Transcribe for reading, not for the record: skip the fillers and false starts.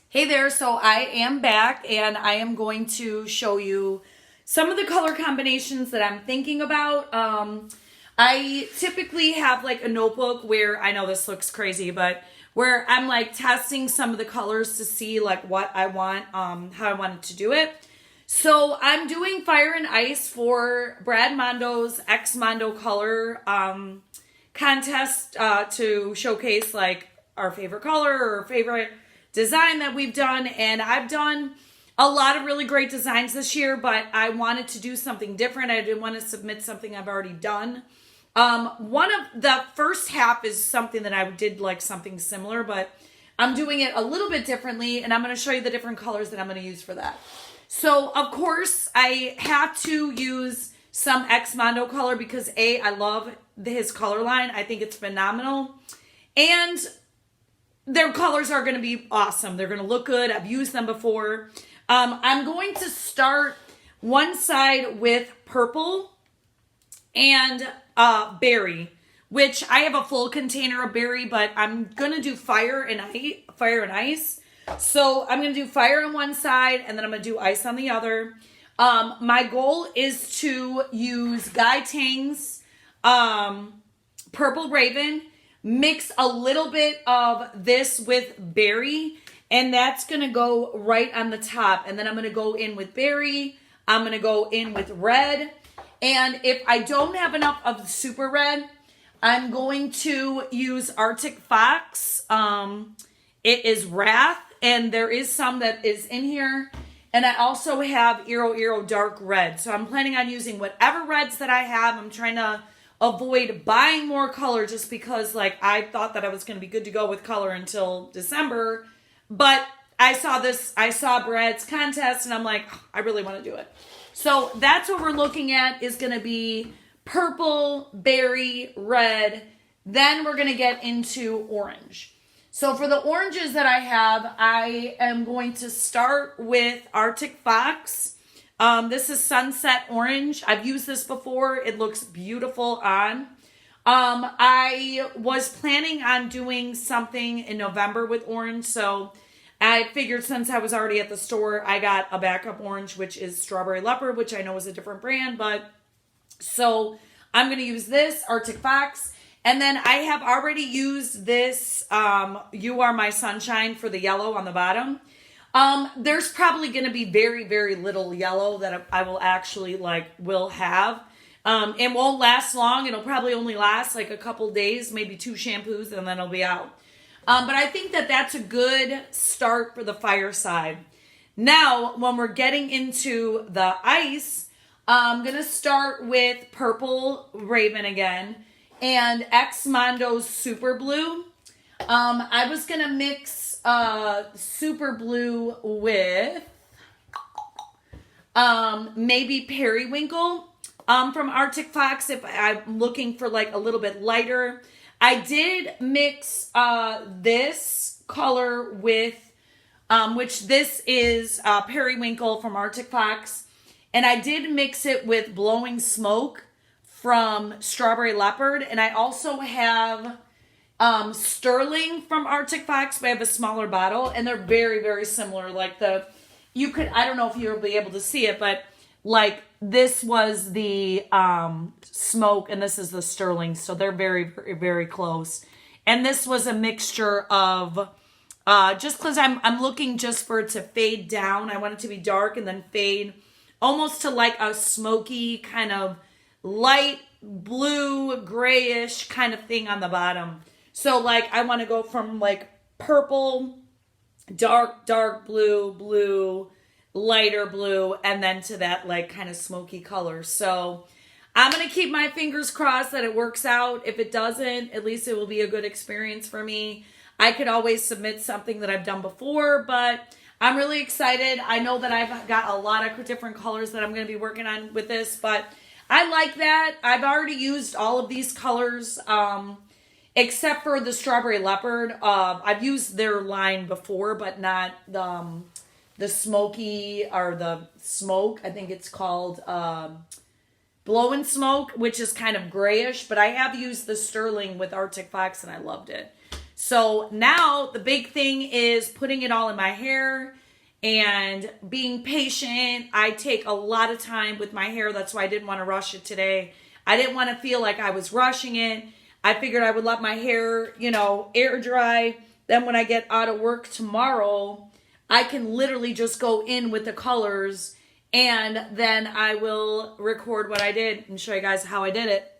Hey there, so I am back and I am going to show you some of the color combinations that I'm thinking about. I typically have like a notebook where, I know this looks crazy, but where I'm like testing some of the colors to see like what I want, how I wanted to do it. So I'm doing Fire and Ice for Brad Mondo's XMONDO Color contest to showcase like our favorite color or favorite design that we've done. And I've done a lot of really great designs this year, but I wanted to do something different. I didn't want to submit something I've already done. One of the first half is something that I did like something similar, but I'm doing it a little bit differently, and I'm going to show you the different colors that I'm going to use for that. So, of course, I have to use some XMONDO color because I love his color line. I think it's phenomenal. And their colors are going to be awesome. They're going to look good. I've used them before. I'm going to start one side with purple and berry, which I have a full container of berry, but I'm going to do fire and ice. So I'm going to do fire on one side and then I'm going to do ice on the other. My goal is to use Guy Tang's Purple Raven, mix a little bit of this with berry, and that's going to go right on the top. And then I'm going to go in with berry. I'm going to go in with red. And if I don't have enough of the super red, I'm going to use Arctic Fox. It is Wrath, and there is some that is in here. And I also have Eero Dark Red. So I'm planning on using whatever reds that I have. I'm trying to avoid buying more color just because like I thought that I was going to be good to go with color until December. But I saw Brad's contest and I'm like, oh, I really want to do it. So that's what we're looking at is going to be purple, berry, red. Then we're going to get into orange. So for the oranges that I have, I am going to start with Arctic Fox. This is Sunset Orange. I've used this before. It looks beautiful on. I was planning on doing something in November with orange, so I figured since I was already at the store, I got a backup orange, which is Strawberry Leopard, which I know is a different brand, but so I'm going to use this, Arctic Fox. And then I have already used this, You Are My Sunshine for the yellow on the bottom. There's probably going to be very, very little yellow that I will actually will have. It won't last long. It'll probably only last like a couple days, maybe 2 shampoos, and then it'll be out. But I think that that's a good start for the fireside. Now, when we're getting into the ice, I'm going to start with Purple Raven again and XMONDO's Super Blue. I was going to mix Super Blue with maybe Periwinkle from Arctic Fox if I'm looking for like a little bit lighter. I did mix this color with, which this is Periwinkle from Arctic Fox, and I did mix it with Blowing Smoke from Strawberry Leopard, and I also have Sterling from Arctic Fox, but I have a smaller bottle, and they're very, very similar. Like I don't know if you'll be able to see it, but like this was the smoke and this is the Sterling, so they're very, very, very close. And this was a mixture of just because I'm looking just for it to fade down. I want it to be dark and then fade almost to like a smoky kind of light blue grayish kind of thing on the bottom. So like I want to go from like purple, dark blue, lighter blue, and then to that like kind of smoky color. So I'm going to keep my fingers crossed that it works out. If it doesn't, at least it will be a good experience for me. I could always submit something that I've done before, but I'm really excited. I know that I've got a lot of different colors that I'm going to be working on with this, but I like that. I've already used all of these colors, except for the Strawberry Leopard. I've used their line before, but not the smoky or the smoke. I think it's called Blow and Smoke, which is kind of grayish, but I have used the Sterling with Arctic Fox and I loved it. So now the big thing is putting it all in my hair and being patient. I take a lot of time with my hair. That's why I didn't want to rush it today. I didn't want to feel like I was rushing it. I figured I would let my hair, air dry. Then when I get out of work tomorrow, I can literally just go in with the colors, and then I will record what I did and show you guys how I did it.